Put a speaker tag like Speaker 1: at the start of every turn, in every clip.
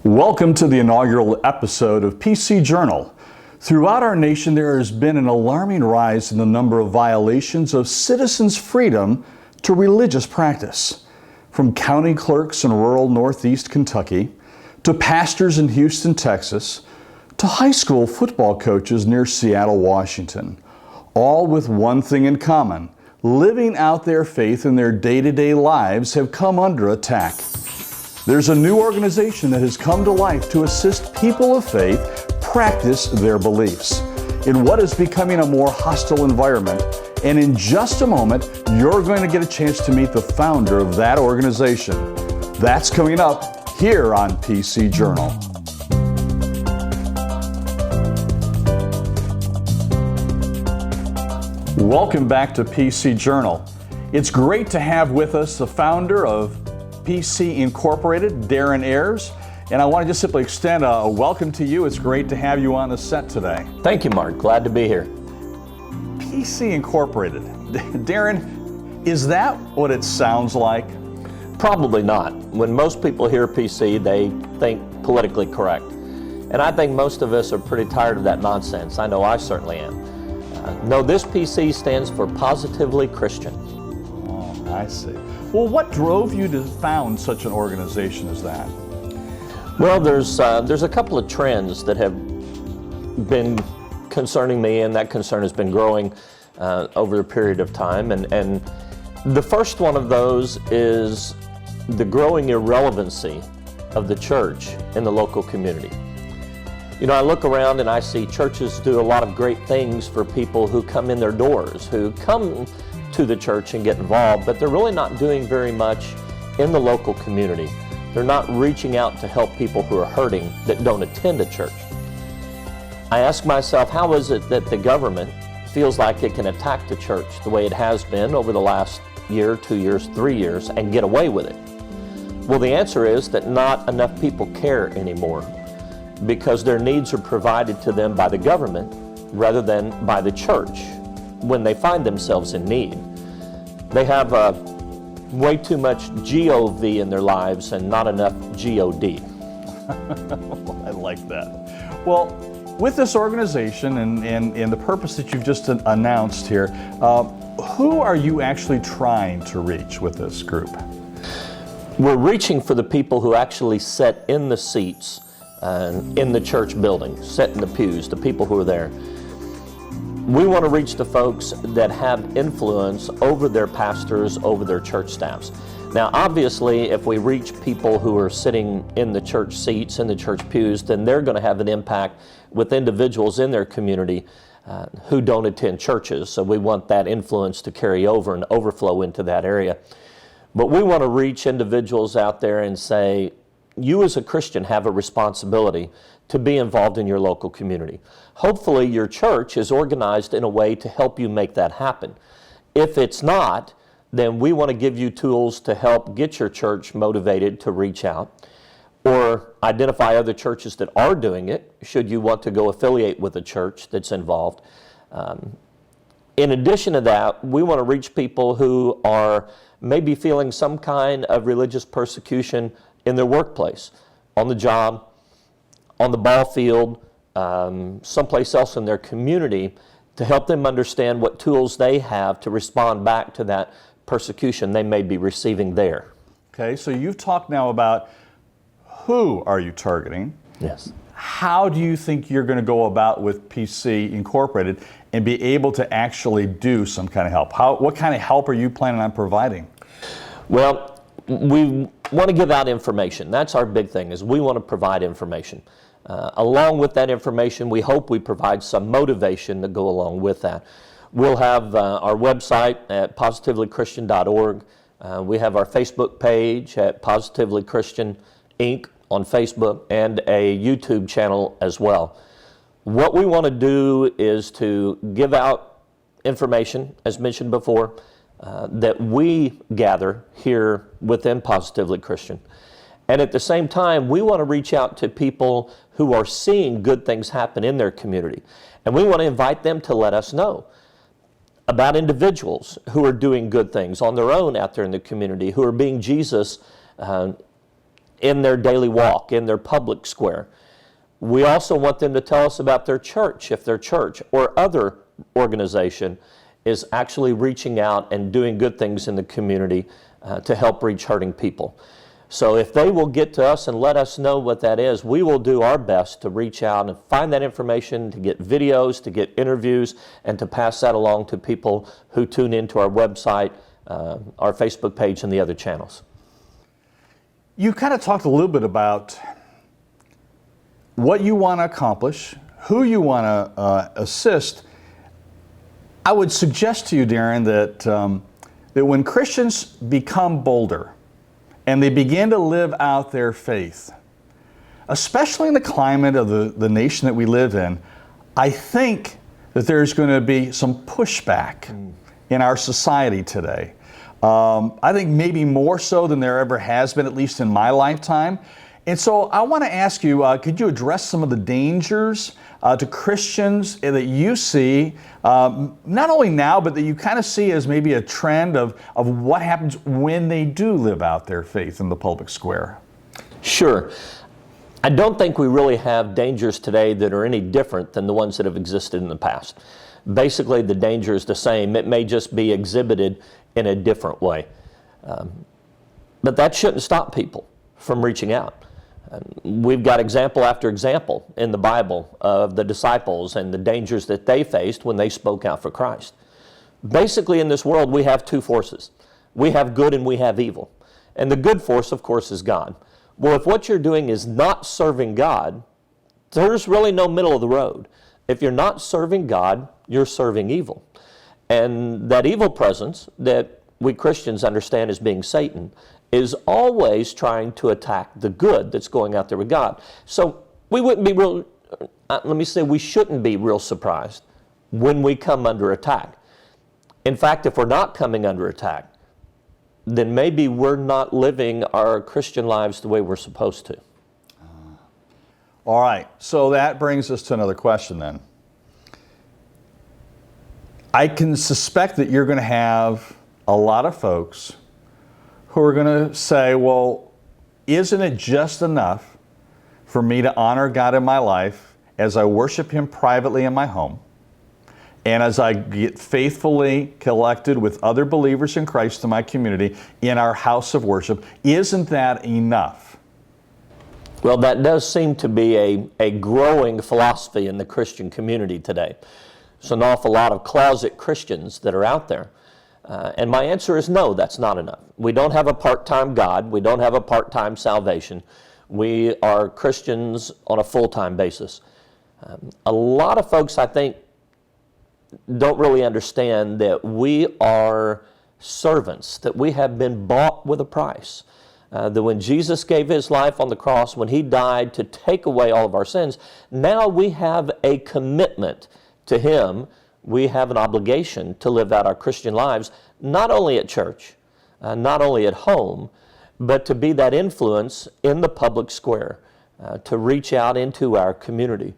Speaker 1: Welcome to the inaugural episode of PC Journal. Throughout our nation, there has been an alarming rise in the number of violations of citizens' freedom to religious practice. From county clerks in rural northeast Kentucky, to pastors in Houston, Texas, to high school football coaches near Seattle, Washington, all with one thing in common: living out their faith in their day-to-day lives have come under attack. There's a new organization that has come to life to assist people of faith practice their beliefs in what is becoming a more hostile environment. And in just a moment, you're going to get a chance to meet the founder of that organization. That's coming up here on PC Journal. Welcome back to PC Journal. It's great to have with us the founder of PC Incorporated, Darren Ayres, and I want to just simply extend a welcome to you. It's great to have you on the set today.
Speaker 2: Thank you, Mark. Glad to be here.
Speaker 1: PC Incorporated. Darren, is that what it sounds like?
Speaker 2: Probably not. When most people hear PC, they think politically correct. And I think most of us are pretty tired of that nonsense. I know I certainly am. No, this PC stands for Positively Christian.
Speaker 1: Oh, I see. Well, what drove you to found such an organization as that?
Speaker 2: Well, there's a couple of trends that have been concerning me, and that concern has been growing over a period of time. And the first one of those is the growing irrelevancy of the church in the local community. You know, I look around and I see churches do a lot of great things for people who come in their doors, who come to the church and get involved, but they're really not doing very much in the local community. They're not reaching out to help people who are hurting that don't attend a church. I ask myself, how is it that the government feels like it can attack the church the way it has been over the last year, 2 years, 3 years, and get away with it? Well, the answer is that not enough people care anymore, because their needs are provided to them by the government rather than by the church when they find themselves in need. They have way too much GOV in their lives and not enough GOD.
Speaker 1: I like that. Well, with this organization and the purpose that you've just announced here, who are you actually trying to reach with this group?
Speaker 2: We're reaching for the people who actually sit in the seats in the church building, sit in the pews, the people who are there. We want to reach the folks that have influence over their pastors, over their church staffs. Now, obviously, if we reach people who are sitting in the church seats, in the church pews, then they're going to have an impact with individuals in their community who don't attend churches. So we want that influence to carry over and overflow into that area. But we want to reach individuals out there and say, you as a Christian have a responsibility to be involved in your local community. Hopefully your church is organized in a way to help you make that happen. If it's not, then we want to give you tools to help get your church motivated to reach out, or identify other churches that are doing it, should you want to go affiliate with a church that's involved. In addition to that, we want to reach people who are maybe feeling some kind of religious persecution in their workplace, on the job, on the ball field, someplace else in their community, to help them understand what tools they have to respond back to that persecution they may be receiving there.
Speaker 1: Okay, so you've talked now about who are you targeting.
Speaker 2: Yes.
Speaker 1: How do you think you're going to go about with PC Incorporated and be able to actually do some kind of help? What kind of help are you planning on providing?
Speaker 2: Well, we want to give out information. That's our big thing, is we want to provide information. Along with that information, we hope we provide some motivation to go along with that. We'll have our website at positivelychristian.org. We have our Facebook page at Positively Christian Inc. on Facebook, and a YouTube channel as well. What we want to do is to give out information, as mentioned before, that we gather here within Positively Christian. And at the same time, we want to reach out to people who are seeing good things happen in their community. And we want to invite them to let us know about individuals who are doing good things on their own out there in the community, who are being Jesus in their daily walk, in their public square. We also want them to tell us about their church, if their church or other organization is actually reaching out and doing good things in the community to help reach hurting people. So if they will get to us and let us know what that is, we will do our best to reach out and find that information, to get videos, to get interviews, and to pass that along to people who tune into our website, our Facebook page, and the other channels.
Speaker 1: You kind of talked a little bit about what you want to accomplish, who you want to assist. I would suggest to you, Darren, that when Christians become bolder and they begin to live out their faith, especially in the climate of the nation that we live in, I think that there's going to be some pushback in our society today. I think maybe more so than there ever has been, at least in my lifetime. And so I want to ask you, could you address some of the dangers to Christians that you see, not only now, but that you kind of see as maybe a trend of what happens when they do live out their faith in the public square?
Speaker 2: Sure. I don't think we really have dangers today that are any different than the ones that have existed in the past. Basically, the danger is the same. It may just be exhibited in a different way. But that shouldn't stop people from reaching out. We've got example after example in the Bible of the disciples and the dangers that they faced when they spoke out for Christ. Basically, in this world, we have two forces. We have good and we have evil. And the good force, of course, is God. Well, if what you're doing is not serving God, there's really no middle of the road. If you're not serving God, you're serving evil. And that evil presence that we Christians understand as being Satan is always trying to attack the good that's going out there with God. So we wouldn't be we shouldn't be real surprised when we come under attack. In fact, if we're not coming under attack, then maybe we're not living our Christian lives the way we're supposed to.
Speaker 1: All right, so that brings us to another question then. I can suspect that you're going to have a lot of folks who are going to say, well, isn't it just enough for me to honor God in my life as I worship Him privately in my home, and as I get faithfully collected with other believers in Christ in my community in our house of worship? Isn't that enough?
Speaker 2: Well, that does seem to be a growing philosophy in the Christian community today. There's an awful lot of closet Christians that are out there. And my answer is no, that's not enough. We don't have a part-time God. We don't have a part-time salvation. We are Christians on a full-time basis. A lot of folks, I think, don't really understand that we are servants, that we have been bought with a price. That when Jesus gave His life on the cross, when He died to take away all of our sins, now we have a commitment to Him. We have an obligation to live out our Christian lives, not only at church, not only at home, but to be that influence in the public square, to reach out into our community.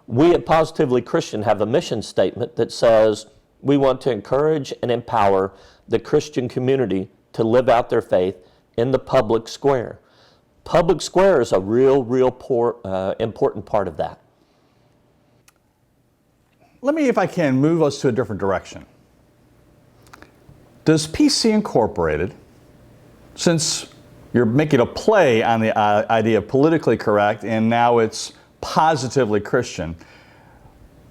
Speaker 2: We at Positively Christian have a mission statement that says we want to encourage and empower the Christian community to live out their faith in the public square. Public square is a real important part of that.
Speaker 1: Let me, if I can, move us to a different direction. Does PC Incorporated, since you're making a play on the idea of politically correct and now it's positively Christian,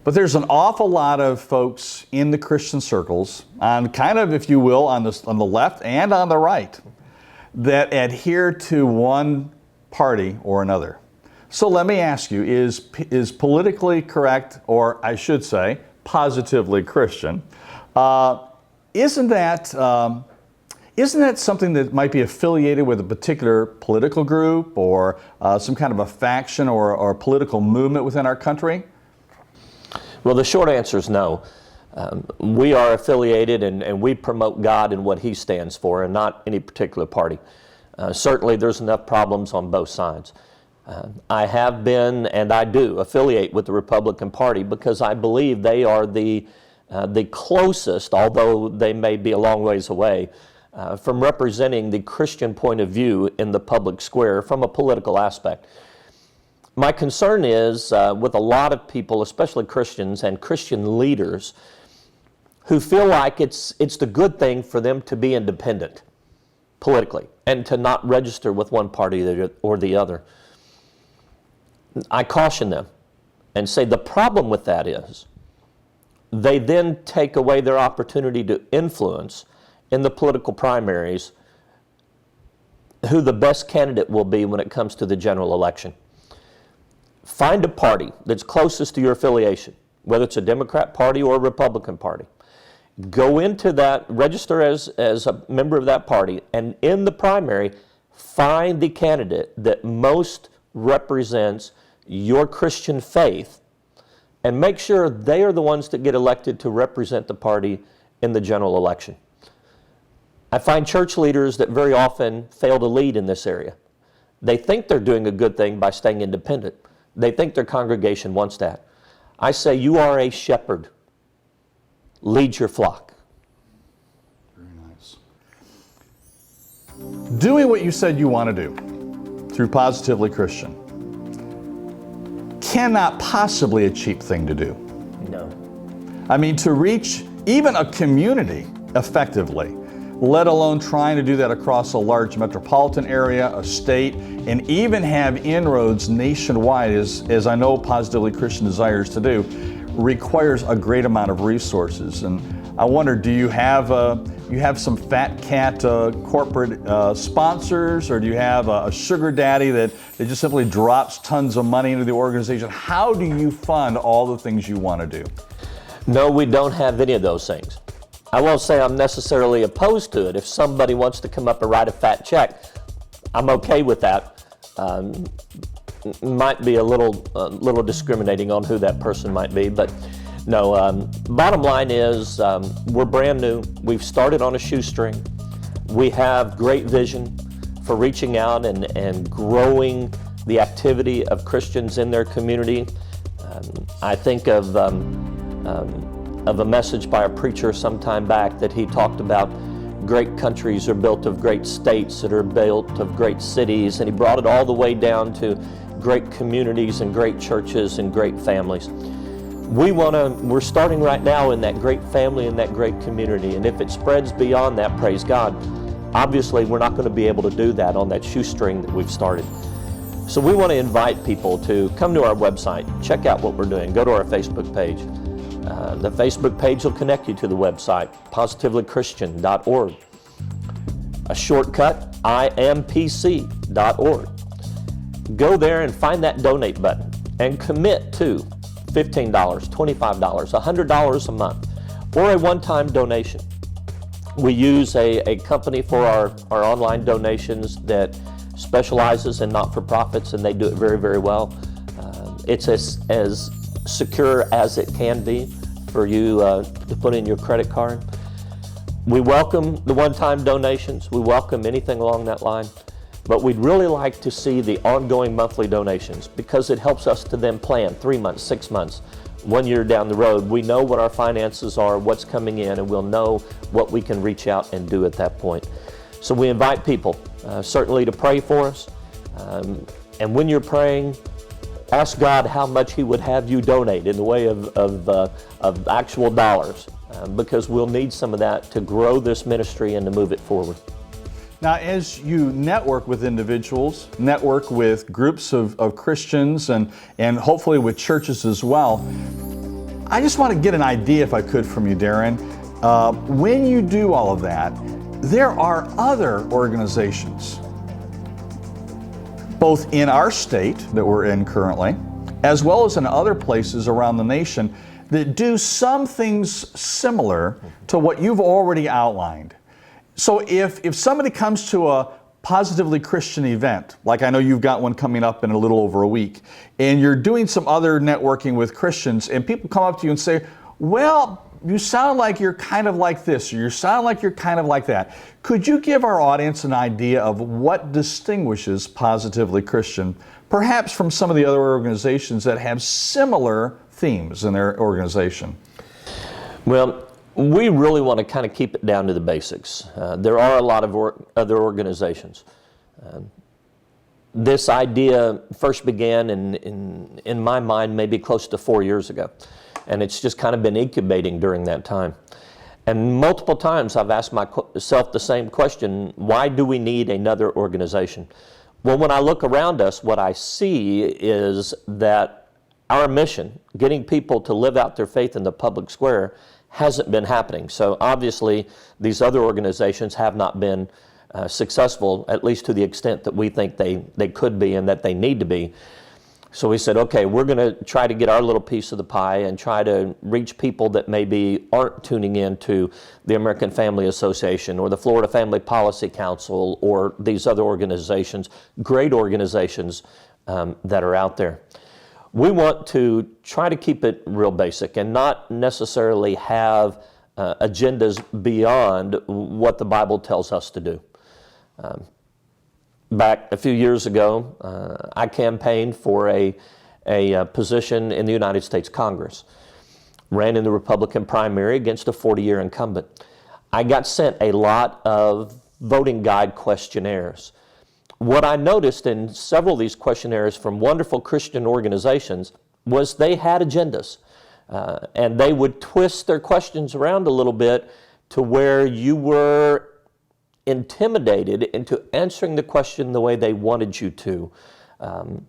Speaker 1: but there's an awful lot of folks in the Christian circles, on kind of, if you will, on the left and on the right, that adhere to one party or another. So let me ask you, is politically correct, or I should say, positively Christian, isn't that something that might be affiliated with a particular political group or some kind of a faction or a political movement within our country?
Speaker 2: Well, the short answer is no. We are affiliated and we promote God and what He stands for, and not any particular party. Certainly there's enough problems on both sides. I have been, and I do, affiliate with the Republican Party because I believe they are the closest, although they may be a long ways away, from representing the Christian point of view in the public square from a political aspect. My concern is with a lot of people, especially Christians and Christian leaders, who feel like it's the good thing for them to be independent politically and to not register with one party or the other. I caution them and say the problem with that is they then take away their opportunity to influence in the political primaries who the best candidate will be when it comes to the general election. Find a party that's closest to your affiliation, whether it's a Democrat Party or a Republican Party. Go into that, register as a member of that party, and in the primary, find the candidate that most represents your Christian faith, and make sure they are the ones that get elected to represent the party in the general election. I find church leaders that very often fail to lead in this area. They think they're doing a good thing by staying independent. They think their congregation wants that. I say, you are a shepherd. Lead your flock.
Speaker 1: Very nice. Doing what you said you want to do through Positively Christian cannot possibly a cheap thing to do.
Speaker 2: No.
Speaker 1: I mean, to reach even a community effectively, let alone trying to do that across a large metropolitan area, a state, and even have inroads nationwide, as I know Positively Christian desires to do, requires a great amount of resources. And I wonder, do you have some fat cat corporate sponsors, or do you have a sugar daddy that just simply drops tons of money into the organization? How do you fund all the things you want to do?
Speaker 2: No, we don't have any of those things. I won't say I'm necessarily opposed to it. If somebody wants to come up and write a fat check, I'm okay with that. Might be a little discriminating on who that person might be, but no. Bottom line is we're brand new. We've started on a shoestring. We have great vision for reaching out and growing the activity of Christians in their community. I think of a message by a preacher some time back that he talked about great countries are built of great states that are built of great cities, and he brought it all the way down to great communities and great churches and great families. We're starting right now in that great family and that great community, and if it spreads beyond that, praise God. Obviously, we're not going to be able to do that on that shoestring that we've started. So we want to invite people to come to our website, check out what we're doing, go to our Facebook page. The Facebook page will connect you to the website, positivelychristian.org. A shortcut, IMPC.org. Go there and find that donate button and commit to $15, $25, $100 a month, or a one-time donation. We use a company for our online donations that specializes in not-for-profits, and they do it very, very well. It's as secure as it can be for you to put in your credit card. We welcome the one-time donations. We welcome anything along that line. But we'd really like to see the ongoing monthly donations, because it helps us to then plan 3 months, 6 months, 1 year down the road. We know what our finances are, what's coming in, and we'll know what we can reach out and do at that point. So we invite people certainly to pray for us. And when you're praying, ask God how much He would have you donate in the way of actual dollars, because we'll need some of that to grow this ministry and to move it forward.
Speaker 1: Now, as you network with individuals, network with groups of Christians, and hopefully with churches as well, I just want to get an idea, if I could, from you, Darren. When you do all of that, there are other organizations, both in our state that we're in currently, as well as in other places around the nation, that do some things similar to what you've already outlined. So if somebody comes to a Positively Christian event, like I know you've got one coming up in a little over a week, and you're doing some other networking with Christians, and people come up to you and say, well, you sound like you're kind of like this, or you sound like you're kind of like that. Could you give our audience an idea of what distinguishes Positively Christian, perhaps from some of the other organizations that have similar themes in their organization?
Speaker 2: Well, We really want to kind of keep it down to the basics. There are a lot of other organizations. This idea first began in my mind maybe close to 4 years ago, and it's just kind of been incubating during that time. And multiple times I've asked myself the same question: why do we need another organization? Well, when I look around us, what I see is that our mission, getting people to live out their faith in the public square, hasn't been happening. So obviously these other organizations have not been successful, at least to the extent that we think they could be and that they need to be. So we said, okay, we're going to try to get our little piece of the pie and try to reach people that maybe aren't tuning in to the American Family Association or the Florida Family Policy Council or these other organizations, great organizations that are out there. We want to try to keep it real basic and not necessarily have agendas beyond what the Bible tells us to do. Back a few years ago, I campaigned for a position in the United States Congress. Ran in the Republican primary against a 40-year incumbent. I got sent a lot of voting guide questionnaires. What I noticed in several of these questionnaires from wonderful Christian organizations was they had agendas. And they would twist their questions around a little bit to where you were intimidated into answering the question the way they wanted you to. And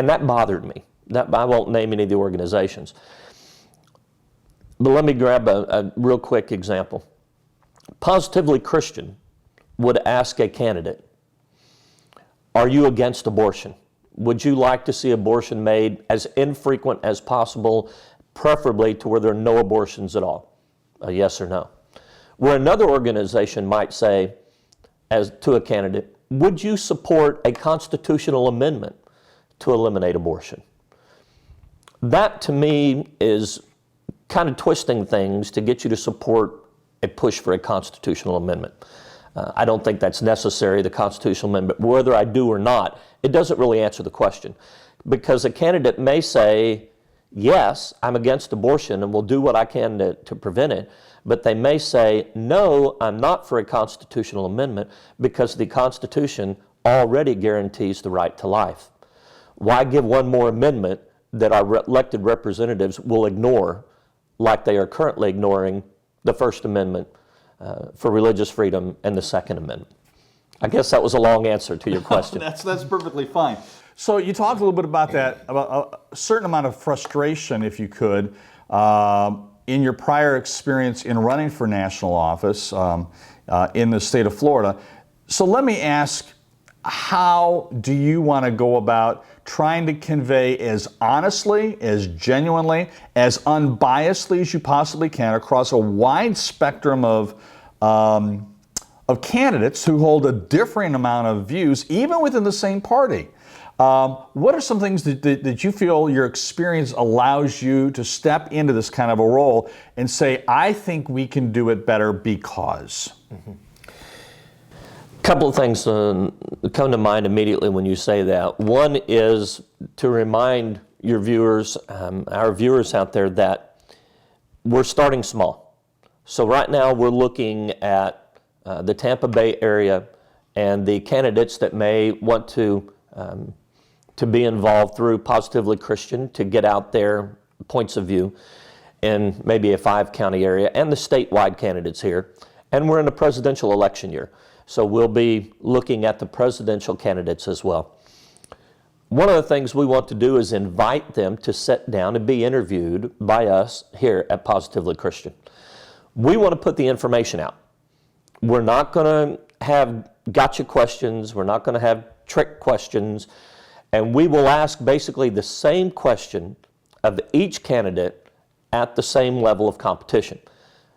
Speaker 2: that bothered me. I won't name any of the organizations. But let me grab a real quick example. Positively Christian would ask a candidate, are you against abortion? Would you like to see abortion made as infrequent as possible, preferably to where there are no abortions at all? A yes or no. Where another organization might say, as to a candidate, would you support a constitutional amendment to eliminate abortion? That to me is kind of twisting things to get you to support a push for a constitutional amendment. I don't think that's necessary, the constitutional amendment. Whether I do or not, it doesn't really answer the question. Because a candidate may say, yes, I'm against abortion and will do what I can to prevent it, but they may say, no, I'm not for a constitutional amendment because the Constitution already guarantees the right to life. Why give one more amendment that our elected representatives will ignore, like they are currently ignoring the First Amendment for religious freedom and the Second Amendment? I guess that was a long answer to your question.
Speaker 1: That's perfectly fine. So you talked a little bit about that, about a certain amount of frustration, if you could, in your prior experience in running for national office in the state of Florida. So let me ask, how do you want to go about trying to convey as honestly, as genuinely, as unbiasedly as you possibly can across a wide spectrum of candidates who hold a differing amount of views, even within the same party? What are some things that you feel your experience allows you to step into this kind of a role and say, I think we can do it better because?
Speaker 2: Mm-hmm. A couple of things come to mind immediately when you say that. One is to remind your viewers, our viewers out there, that we're starting small. So right now we're looking at the Tampa Bay area and the candidates that may want to be involved through Positively Christian to get out their points of view in maybe a 5-county area, and the statewide candidates here. And we're in a presidential election year, so we'll be looking at the presidential candidates as well. One of the things we want to do is invite them to sit down and be interviewed by us here at Positively Christian. We want to put the information out. We're not going to have gotcha questions. We're not going to have trick questions. And we will ask basically the same question of each candidate at the same level of competition.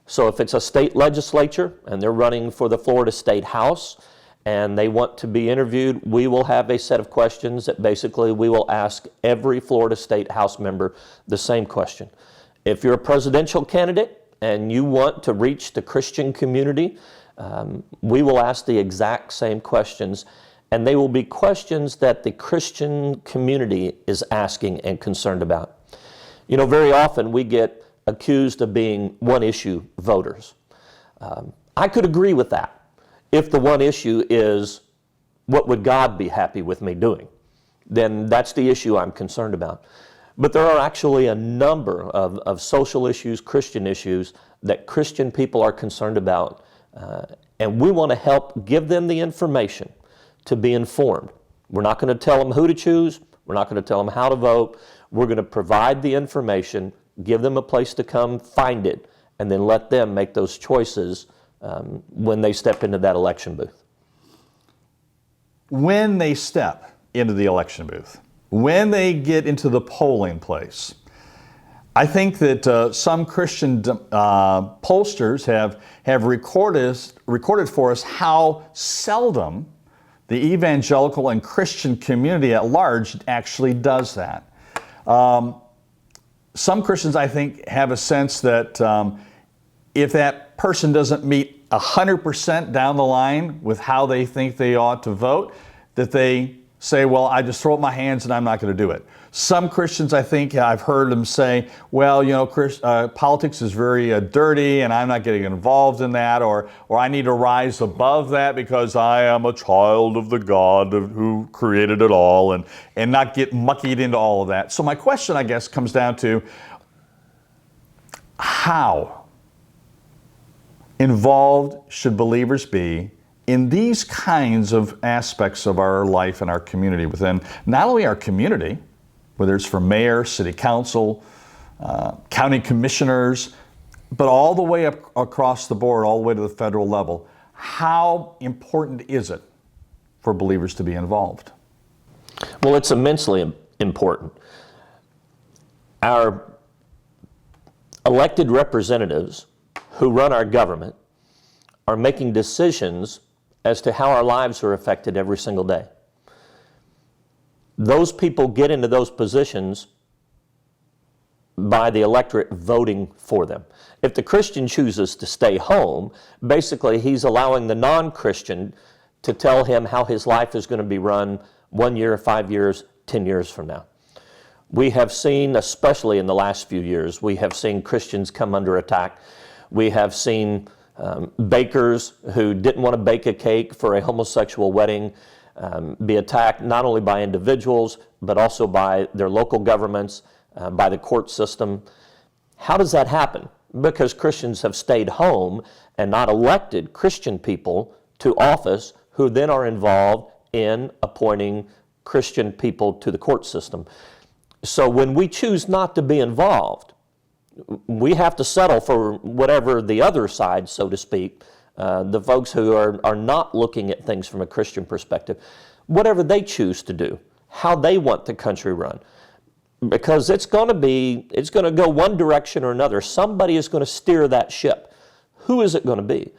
Speaker 2: So if it's a state legislature and they're running for the Florida State House and they want to be interviewed, we will have a set of questions that basically we will ask every Florida State House member the same question. If you're a presidential candidate and you want to reach the Christian community, we will ask the exact same questions. And they will be questions that the Christian community is asking and concerned about. You know, very often we get accused of being one-issue voters. I could agree with that if the one issue is, what would God be happy with me doing? Then that's the issue I'm concerned about. But there are actually a number of social issues, Christian issues, that Christian people are concerned about, and we want to help give them the information to be informed. We're not going to tell them who to choose. We're not going to tell them how to vote. We're going to provide the information, give them a place to come find it, and then let them make those choices when they step into that election booth.
Speaker 1: When they step into the election booth, when they get into the polling place, I think that some Christian pollsters have recorded for us how seldom the evangelical and Christian community at large actually does that. Some Christians, I think, have a sense that if that person doesn't meet 100% down the line with how they think they ought to vote, that they say, well, I just throw up my hands and I'm not going to do it. Some Christians, I think, I've heard them say, well, you know, politics is very dirty and I'm not getting involved in that, or I need to rise above that because I am a child of the God who created it all, and not get muckied into all of that. So my question, I guess, comes down to how involved should believers be in these kinds of aspects of our life and our community, within not only our community, whether it's for mayor, city council, county commissioners, but all the way up across the board, all the way to the federal level. How important is it for believers to be involved?
Speaker 2: Well, it's immensely important. Our elected representatives who run our government are making decisions as to how our lives are affected every single day. Those people get into those positions by the electorate voting for them. If the Christian chooses to stay home, basically he's allowing the non-Christian to tell him how his life is going to be run 1 year, 5 years, 10 years from now. We have seen, especially in the last few years, we have seen Christians come under attack. We have seen bakers who didn't want to bake a cake for a homosexual wedding be attacked not only by individuals, but also by their local governments, by the court system. How does that happen? Because Christians have stayed home and not elected Christian people to office who then are involved in appointing Christian people to the court system. So when we choose not to be involved, we have to settle for whatever the other side, so to speak, the folks who are not looking at things from a Christian perspective, whatever they choose to do, how they want the country run. Because it's going to go one direction or another. Somebody is going to steer that ship. Who is it going to be?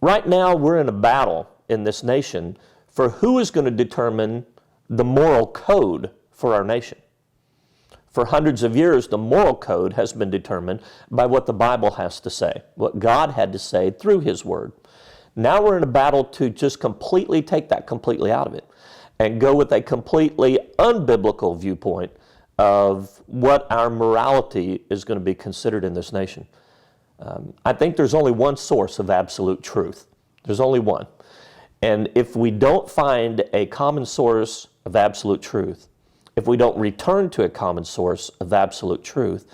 Speaker 2: Right now, we're in a battle in this nation for who is going to determine the moral code for our nation. For hundreds of years, the moral code has been determined by what the Bible has to say, what God had to say through His Word. Now we're in a battle to just completely take that completely out of it and go with a completely unbiblical viewpoint of what our morality is going to be considered in this nation. I think there's only one source of absolute truth. There's only one. And if we don't find a common source of absolute truth, if we don't return to a common source of absolute truth,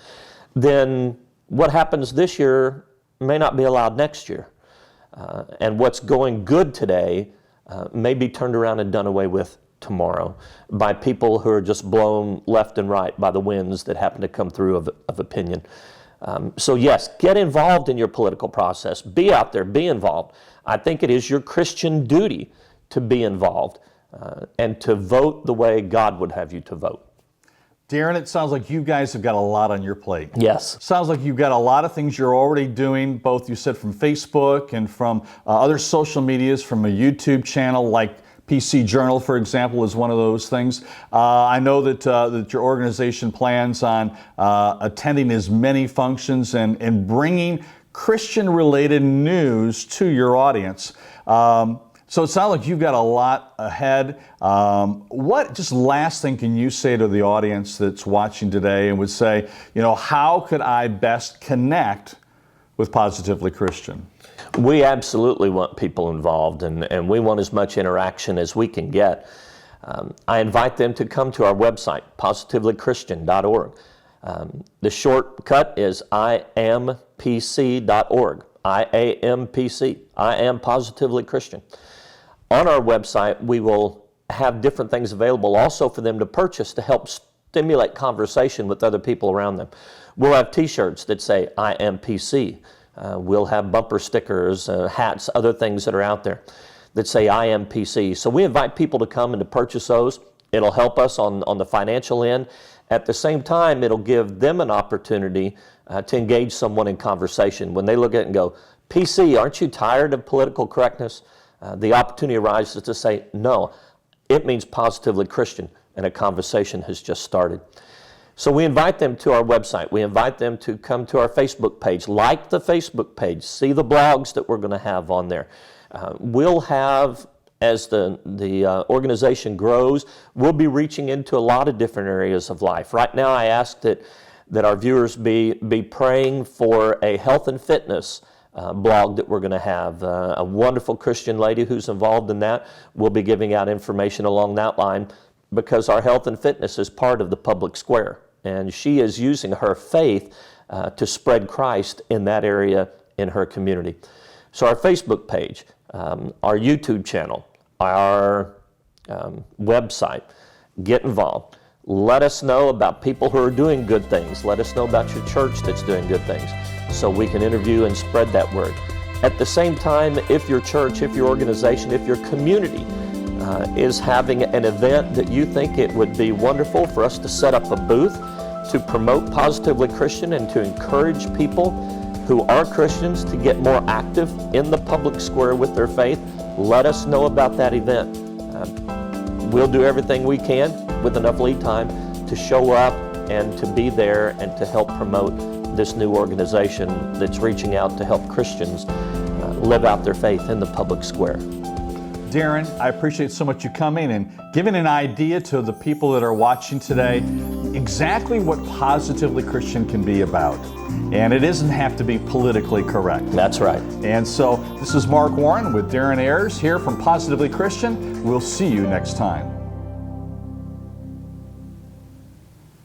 Speaker 2: then what happens this year may not be allowed next year. And what's going good today may be turned around and done away with tomorrow by people who are just blown left and right by the winds that happen to come through of opinion. So yes, get involved in your political process. Be out there, be involved. I think it is your Christian duty to be involved and to vote the way God would have you to vote.
Speaker 1: Darren, it sounds like you guys have got a lot on your plate.
Speaker 2: Yes.
Speaker 1: Sounds like you've got a lot of things you're already doing, both you said from Facebook and from other social medias, from a YouTube channel like PC Journal, for example, is one of those things. I know that your organization plans on attending as many functions and bringing Christian-related news to your audience. So it sounds like you've got a lot ahead. What, just last thing, can you say to the audience that's watching today and would say, how could I best connect with Positively Christian?
Speaker 2: We absolutely want people involved, and we want as much interaction as we can get. I invite them to come to our website, positivelychristian.org. The shortcut is iampc.org. IAMPC. I am Positively Christian. On our website, we will have different things available also for them to purchase to help stimulate conversation with other people around them. We'll have t-shirts that say I am PC. We'll have bumper stickers, hats, other things that are out there that say I am PC. So we invite people to come and to purchase those. It'll help us on the financial end. At the same time, it'll give them an opportunity to engage someone in conversation. When they look at it and go, PC, aren't you tired of political correctness? The opportunity arises to say, no, it means Positively Christian, and a conversation has just started. So we invite them to our website. We invite them to come to our Facebook page, like the Facebook page, see the blogs that we're going to have on there. We'll have, as the organization grows, we'll be reaching into a lot of different areas of life. Right now, I ask that our viewers be praying for a health and fitness blog that we're going to have. A wonderful Christian lady who's involved in that will be giving out information along that line, because our health and fitness is part of the public square, and she is using her faith to spread Christ in that area in her community. So our Facebook page, our YouTube channel, our website, get involved. Let us know about people who are doing good things. Let us know about your church that's doing good things, so we can interview and spread that word. At the same time, if your church, if your organization, if your community is having an event that you think it would be wonderful for us to set up a booth to promote Positively Christian and to encourage people who are Christians to get more active in the public square with their faith, let us know about that event. We'll do everything we can with enough lead time to show up and to be there and to help promote this new organization that's reaching out to help Christians live out their faith in the public square.
Speaker 1: Darren, I appreciate so much you coming and giving an idea to the people that are watching today exactly what Positively Christian can be about. And it doesn't have to be politically correct.
Speaker 2: That's right.
Speaker 1: And so this is Mark Warren with Darren Ayres here from Positively Christian. We'll see you next time.